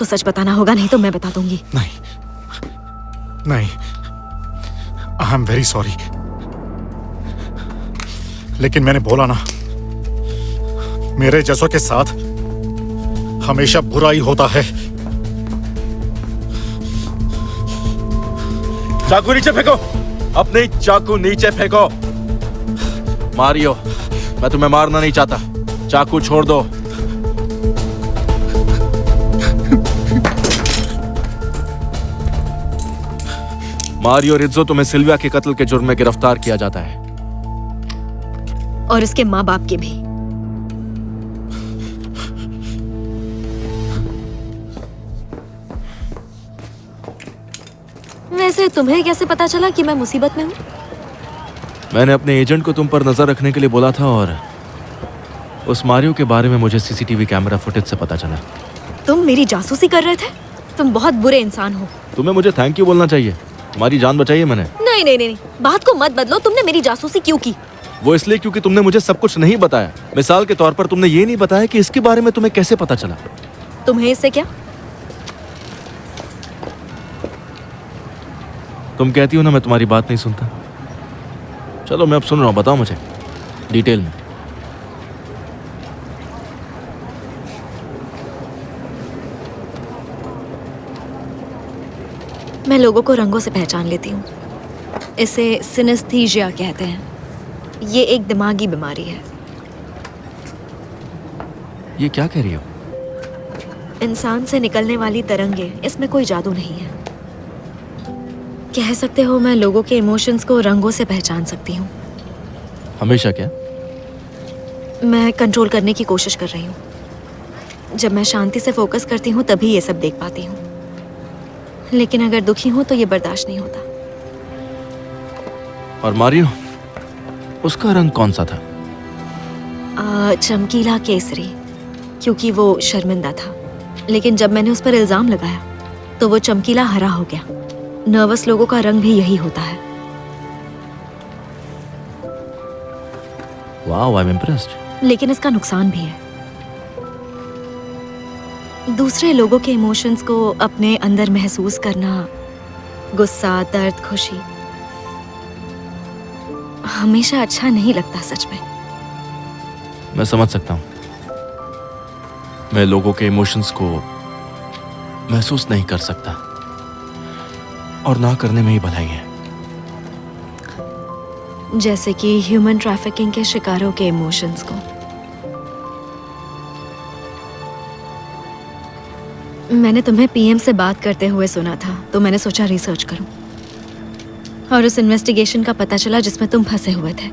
तो सच बताना होगा, नहीं तो मैं बता दूंगी। नहीं नहीं, आई एम वेरी सॉरी, लेकिन मैंने बोला ना, मेरे जैसों के साथ हमेशा बुरा ही होता है। चाकू नीचे फेंको, अपने चाकू नीचे फेंको। मारियो, मैं तुम्हें मारना नहीं चाहता, चाकू छोड़ दो। मारियो रिज्जो, तुम्हें सिल्विया के कत्ल के जुर्म में गिरफ्तार किया जाता है। और उसके माँ बाप के भी। वैसे तुम्हें कैसे पता चला कि मैं मुसीबत में हूँ? मैंने अपने एजेंट को तुम पर नजर रखने के लिए बोला था, और उस मारियो के बारे में मुझे सीसीटीवी कैमरा फुटेज से पता चला। तुम मेरी जासूसी कर रहे थे? तुम बहुत बुरे इंसान हो। तुम्हें मुझे थैंक यू बोलना चाहिए, तुम्हारी जान बचाई है मैंने। नहीं नहीं नहीं, बात को मत बदलो। तुमने मेरी जासूसी क्यों की? वो इसलिए क्योंकि तुमने मुझे सब कुछ नहीं बताया। मिसाल के तौर पर तुमने ये नहीं बताया कि इसके बारे में तुम्हें कैसे पता चला। तुम्हें इससे क्या? तुम कहती हो ना मैं तुम्हारी बात नहीं सुनता। चलो मैं अब सुन रहा हूँ, बताओ मुझे डिटेल में। मैं लोगों को रंगों से पहचान लेती हूँ। इसे सिनेस्थीजिया कहते हैं। ये एक दिमागी बीमारी है। ये क्या कह रही हो? इंसान से निकलने वाली तरंगे, इसमें कोई जादू नहीं है। कह सकते हो मैं लोगों के इमोशंस को रंगों से पहचान सकती हूँ। हमेशा क्या? मैं कंट्रोल करने की कोशिश कर रही हूँ। जब मैं शांति से फोकस करती हूँ तभी ये सब देख पाती हूँ, लेकिन अगर दुखी हूँ तो ये बर्दाश्त नहीं होता। और मारियो, उसका रंग कौन सा था? चमकीला केसरी, क्योंकि वो शर्मिंदा था। लेकिन जब मैंने उस पर इल्जाम लगाया तो वो चमकीला हरा हो गया। नर्वस लोगों का रंग भी यही होता है। Wow, I am impressed. लेकिन इसका नुकसान भी है। दूसरे लोगों के इमोशंस को अपने अंदर महसूस करना, गुस्सा, दर्द, खुशी, हमेशा अच्छा नहीं लगता सच में। मैं समझ सकता हूँ। मैं लोगों के इमोशंस को महसूस नहीं कर सकता, और ना करने में ही भलाई है। जैसे कि ह्यूमन ट्रैफिकिंग के शिकारों के इमोशंस को। मैंने तुम्हें पीएम से बात करते हुए सुना था, तो मैंने सोचा रिसर्च करूं। और उस इन्वेस्टिगेशन का पता चला जिसमें तुम फंसे हुए थे।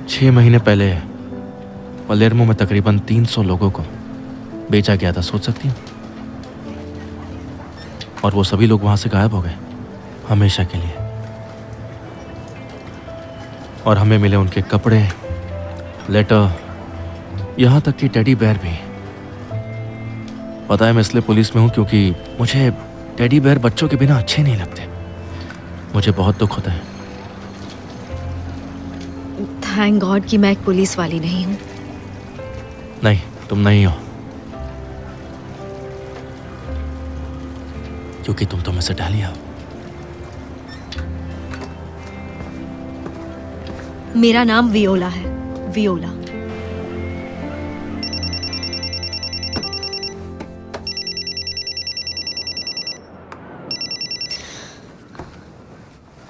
छह महीने पहले पलेर्मो में तकरीबन 300 लोगों को बेचा गया था, सोच सकती हूँ। और वो सभी लोग वहां से गायब हो गए, हमेशा के लिए। और हमें मिले उनके कपड़े, लेटर, यहां तक कि टेडी बेयर भी। पता है मैं इसलिए पुलिस में हूं क्योंकि मुझे टेडी बेयर बच्चों के बिना अच्छे नहीं लगते। मुझे बहुत दुख होता है। थैंक गॉड कि मैं एक पुलिस वाली नहीं हूँ। नहीं, तुम नहीं हो, क्योंकि तुम तो मुझसे डालिया हो। मेरा नाम वियोला है, वियोला।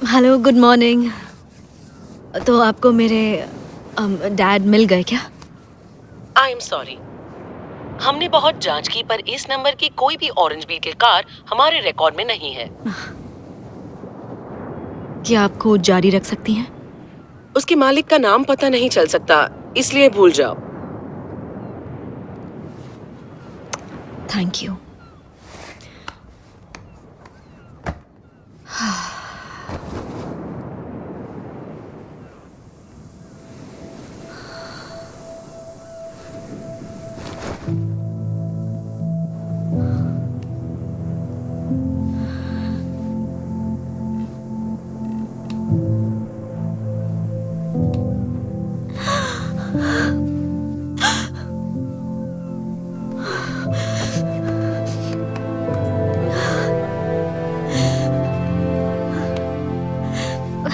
Hello, good morning. तो आपको मेरे डैड मिल गए क्या? आई एम सॉरी, हमने बहुत जांच की पर इस नंबर की कोई भी ऑरेंज बीटल कार हमारे रिकॉर्ड में नहीं है। क्या आप खोज जारी रख सकती हैं? उसके मालिक का नाम पता नहीं चल सकता, इसलिए भूल जाओ। Thank you.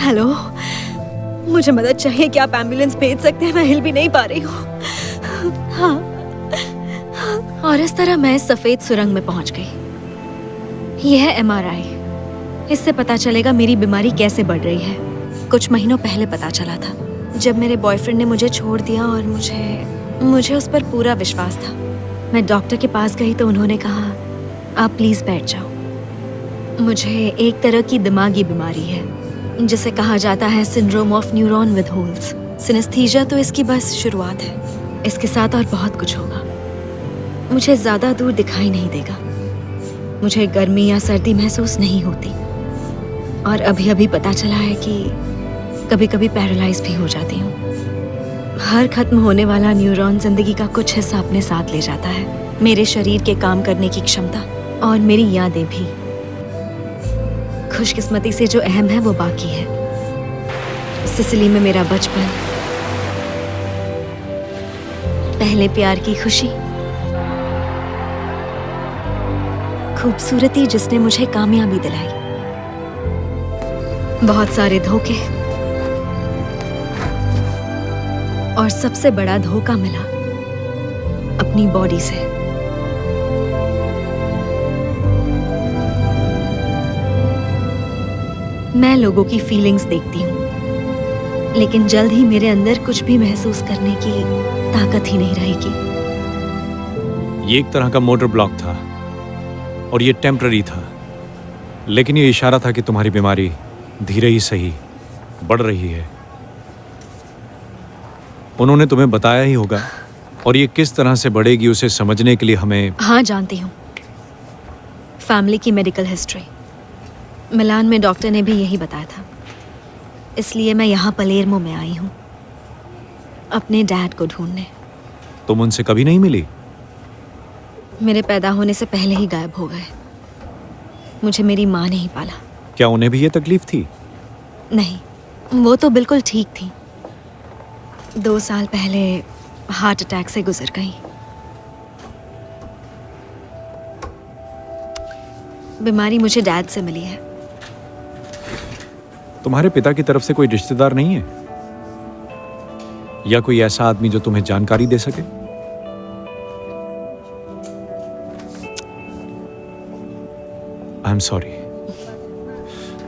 हेलो, मुझे मदद चाहिए। क्या आप एम्बुलेंस भेज सकते हैं? मैं हिल भी नहीं पा रही हूँ। हाँ। और इस तरह मैं इस सफेद सुरंग में पहुंच गई। यह है MRI। इससे पता चलेगा मेरी बीमारी कैसे बढ़ रही है। कुछ महीनों पहले पता चला था, जब मेरे बॉयफ्रेंड ने मुझे छोड़ दिया और मुझे उस पर पूरा विश्वास था। मैं डॉक्टर के पास गई तो उन्होंने कहा, आप प्लीज बैठ जाओ। मुझे एक तरह की दिमागी बीमारी है जिसे कहा जाता है syndrome of neuron with holes. Synaesthesia तो इसकी बस शुरुआत है। इसके साथ और बहुत कुछ होगा। मुझे ज्यादा दूर दिखाई नहीं देगा। मुझे गर्मी या सर्दी महसूस नहीं होती। और अभी अभी पता चला है कि कभी कभी पैरालाइज भी हो जाती हूँ। हर खत्म होने वाला न्यूरॉन जिंदगी का कुछ हिस्सा अपने साथ ले जाता है। मेरे शरीर के काम करने की क्षमता और मेरी यादें भी। खुशकिस्मती से जो अहम है वो बाकी है। सिसिली में मेरा बचपन, पहले प्यार की खुशी, खूबसूरती जिसने मुझे कामयाबी दिलाई, बहुत सारे धोखे और सबसे बड़ा धोखा मिला अपनी बॉडी से। मैं लोगों की फीलिंग्स देखती हूँ, लेकिन जल्द ही मेरे अंदर कुछ भी महसूस करने की ताकत ही नहीं रहेगी। ये एक तरह का मोटर ब्लॉक था और ये टेम्पररी था, लेकिन ये इशारा था कि तुम्हारी बीमारी धीरे ही सही बढ़ रही है। उन्होंने तुम्हें बताया ही होगा, और ये किस तरह से बढ़ेगी उसे समझने के लिए हमें। हाँ, जानती हूँ। फैमिली की मेडिकल हिस्ट्री, मिलान में डॉक्टर ने भी यही बताया था। इसलिए मैं यहाँ पलेर्मो में आई हूँ अपने डैड को ढूंढने। तुम उनसे कभी नहीं मिली? मेरे पैदा होने से पहले ही गायब हो गए। मुझे मेरी माँ ने ही पाला। क्या उन्हें भी ये तकलीफ थी? नहीं, वो तो बिल्कुल ठीक थी। 2 साल पहले हार्ट अटैक से गुजर गई। बीमारी मुझे डैड से मिली है। तुम्हारे पिता की तरफ से कोई रिश्तेदार नहीं है या कोई ऐसा आदमी जो तुम्हें जानकारी दे सके? I am sorry.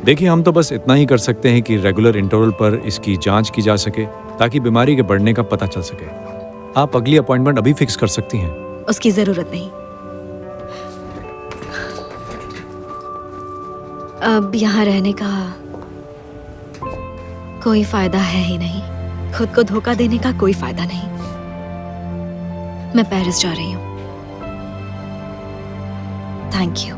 देखिए, हम तो बस इतना ही कर सकते हैं कि रेगुलर इंटरवल पर इसकी जांच की जा सके ताकि बीमारी के बढ़ने का पता चल सके। आप अगली अपॉइंटमेंट अभी फिक्स कर सकती हैं। उसकी जरूरत नहीं। अब यहाँ रहने का कोई फायदा है ही नहीं। खुद को धोखा देने का कोई फायदा नहीं। मैं पेरिस जा रही हूँ। Thank you.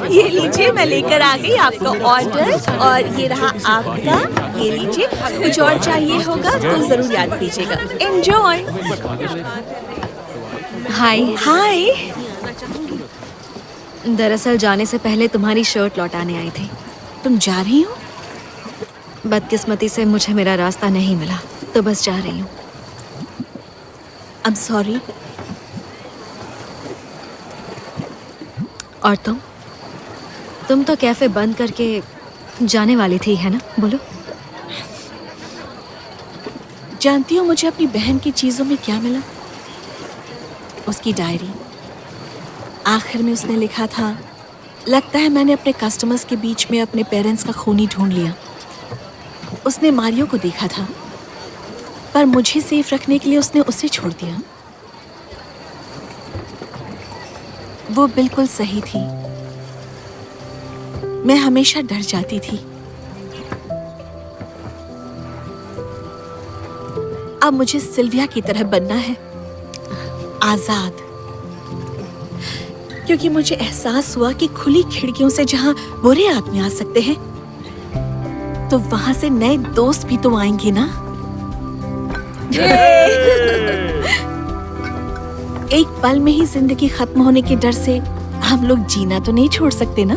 ये लीजिए, मैं लेकर आ गई आपका ऑर्डर, और ये रहा आपका। ये लीजिए, कुछ और चाहिए होगा तो जरूर याद कीजिएगा। एंजॉय। हाय। हाय। दरअसल जाने से पहले तुम्हारी शर्ट लौटाने आई थी। तुम जा रही हो? बदकिस्मती से मुझे मेरा रास्ता नहीं मिला, तो बस जा रही हूँ। I am sorry. और तुम तो कैफे बंद करके जाने वाली थी, है ना? बोलो। जानती हो मुझे अपनी बहन की चीजों में क्या मिला? उसकी डायरी। आखिर में उसने लिखा था, लगता है मैंने अपने कस्टमर्स के बीच में अपने पेरेंट्स का खूनी ढूंढ लिया। उसने मारियो को देखा था, पर मुझे सेफ रखने के लिए उसने उसे छोड़ दिया। वो बिल्कुल सही थी। मैं हमेशा डर जाती थी। अब मुझे सिल्विया की तरह बनना है, आजाद। क्योंकि मुझे एहसास हुआ कि खुली खिड़कियों से जहां बुरे आदमी आ सकते हैं, तो वहां से नए दोस्त भी तो आएंगे ना। एक पल में ही जिंदगी खत्म होने के डर से हम लोग जीना तो नहीं छोड़ सकते ना।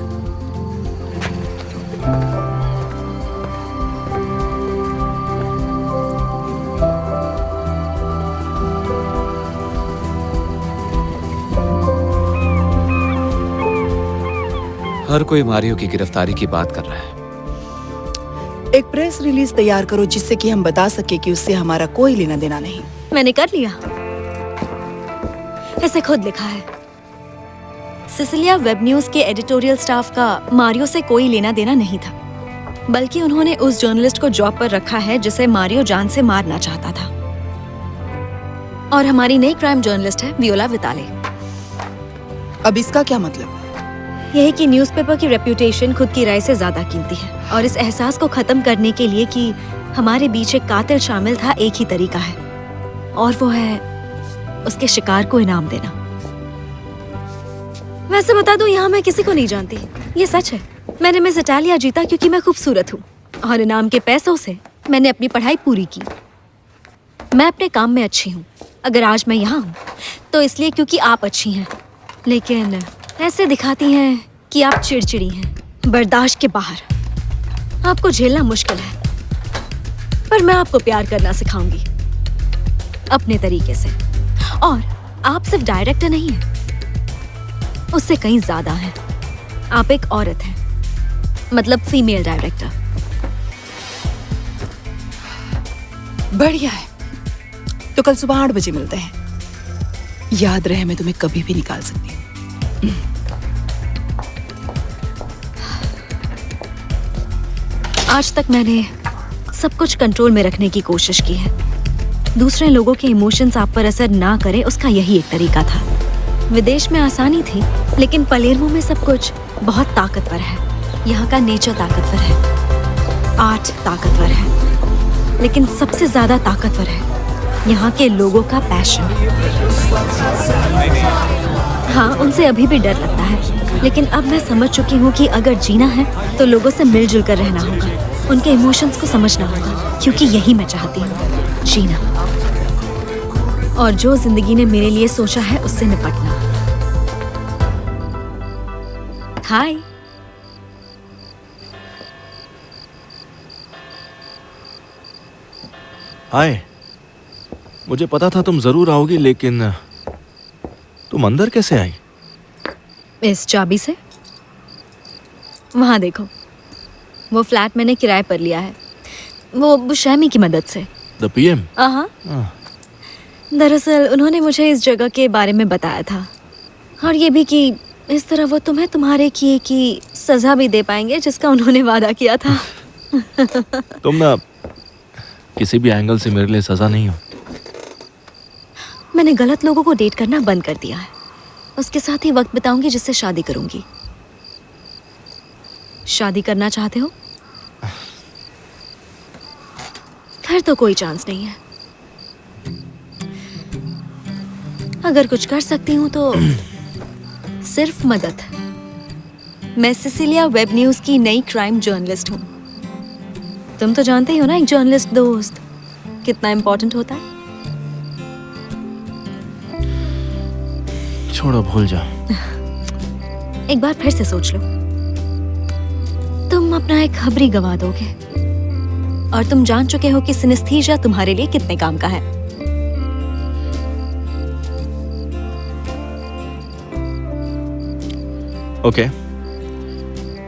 हर कोई मारियो की गिरफ्तारी की बात कर रहा है। एक प्रेस रिलीज तैयार करो जिससे कि हम बता सके कि उससे हमारा कोई लेना देना नहीं। मैंने कर लिया, ऐसे खुद लिखा है। सिसिलिया वेब न्यूज के एडिटोरियल स्टाफ का मारियो से कोई लेना देना नहीं था, बल्कि उन्होंने उस जर्नलिस्ट को जॉब पर रखा है जिसे मारियो जान से मारना चाहता था। और हमारी नई क्राइम जर्नलिस्ट है वियोला विताले। अब इसका क्या मतलब? यही कि न्यूज़पेपर की रेप्यूटेशन खुद की राय से ज्यादा कीमती है, और इस एहसास को खत्म करने के लिए कि हमारे बीच एक कातिल शामिल था, एक ही तरीका है, और वो है उसके शिकार को इनाम देना। वैसे बता दूं, यहाँ मैं किसी को नहीं जानती, ये सच है। मैंने मिस इटालिया जीता क्योंकि मैं खूबसूरत हूँ, और इनाम के पैसों से मैंने अपनी पढ़ाई पूरी की। मैं अपने काम में अच्छी हूँ। अगर आज मैं यहाँ हूँ तो इसलिए क्योंकि आप अच्छी हैं, लेकिन ऐसे दिखाती हैं कि आप चिड़चिड़ी हैं, बर्दाश्त के बाहर। आपको झेलना मुश्किल है, पर मैं आपको प्यार करना सिखाऊंगी अपने तरीके से। और आप सिर्फ डायरेक्टर नहीं हैं, उससे कहीं ज्यादा हैं। आप एक औरत हैं, मतलब फीमेल डायरेक्टर। बढ़िया है, तो कल सुबह 8 बजे मिलते हैं। याद रहे, मैं तुम्हें कभी भी निकाल सकती हूँ। आज तक मैंने सब कुछ कंट्रोल में रखने की कोशिश की है। दूसरे लोगों के इमोशंस आप पर असर ना करें, उसका यही एक तरीका था। विदेश में आसानी थी, लेकिन पलेर्मो में सब कुछ बहुत ताकतवर है। यहाँ का नेचर ताकतवर है, आर्ट ताकतवर है, लेकिन सबसे ज्यादा ताकतवर है यहाँ के लोगों का पैशन। हाँ, उनसे अभी भी डर लगता है, लेकिन अब मैं समझ चुकी हूँ कि अगर जीना है तो लोगों से मिलजुल कर रहना होगा, उनके इमोशंस को समझना होगा, क्योंकि यही मैं चाहती हूँ, जीना। और जो जिंदगी ने मेरे लिए सोचा है उससे निपटना। हाय। हाय, मुझे पता था तुम जरूर आओगी, लेकिन तुम अंदर कैसे आई? इस चाबी से। वहां देखो, वो फ्लैट मैंने किराए पर लिया है, वो बुशैमी की मदद से। The PM? हाँ, दरअसल उन्होंने मुझे इस जगह के बारे में बताया था, और ये भी कि इस तरह वो तुम्हें तुम्हारे किए की सजा भी दे पाएंगे जिसका उन्होंने वादा किया था। तुम ना किसी भी एंगल से मेरे लिए सजा नहीं हो। मैंने गलत लोगों को डेट करना बंद कर दिया है। उसके साथ ही वक्त बिताऊंगी जिससे शादी करूंगी। शादी करना चाहते हो? फिर तो कोई चांस नहीं है। अगर कुछ कर सकती हूं तो सिर्फ मदद। मैं सिसिलिया वेब न्यूज की नई क्राइम जर्नलिस्ट हूं। तुम तो जानते ही हो ना, एक जर्नलिस्ट दोस्त कितना इंपॉर्टेंट होता है। छोड़ो, भूल जाओ। एक बार फिर से सोच लो, तुम अपना एक खबरी गंवा दोगे, और तुम जान चुके हो कि सिनेस्थीसिया तुम्हारे लिए कितने काम का है। ओके,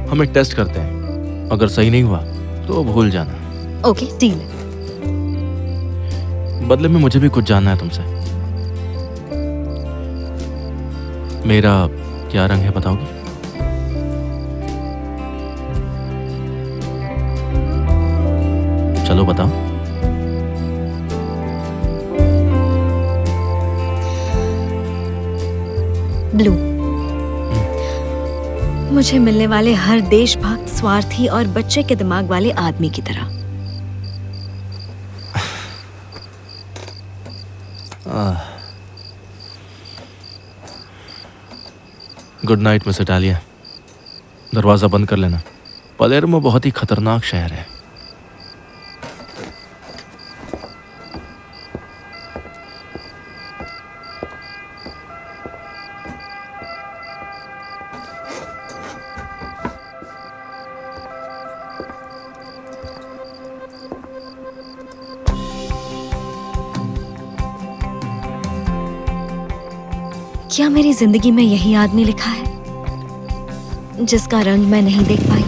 हम एक टेस्ट करते हैं। अगर सही नहीं हुआ तो भूल जाना। Okay, deal. बदले में मुझे भी कुछ जानना है तुमसे। मेरा क्या रंग है बताओगी? चलो बताओ। ब्लू। मुझे मिलने वाले हर देशभक्त, स्वार्थी और बच्चे के दिमाग वाले आदमी की तरह। Good night miss Italia. दरवाजा बंद कर लेना। पलेर्मो बहुत ही खतरनाक शहर है। क्या मेरी जिंदगी में यही आदमी लिखा है? जिसका रंग मैं नहीं देख पाई।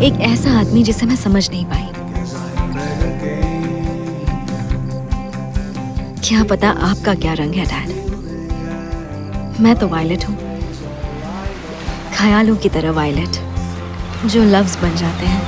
एक ऐसा आदमी जिसे मैं समझ नहीं पाई। क्या पता आपका क्या रंग है डैड। मैं तो वायलेट हूँ, ख्यालों की तरह वायलेट, जो लफ्ज बन जाते हैं।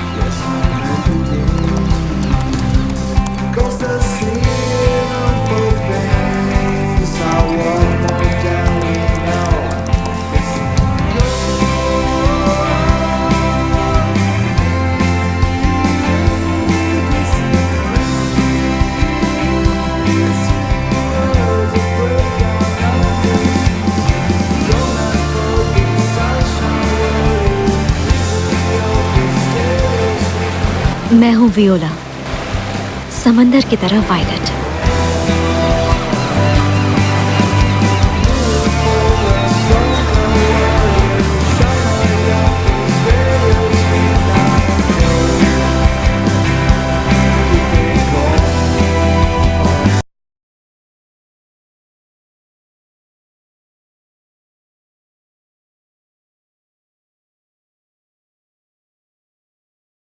मैं हूँ वियोला, समंदर की तरह वायलेट।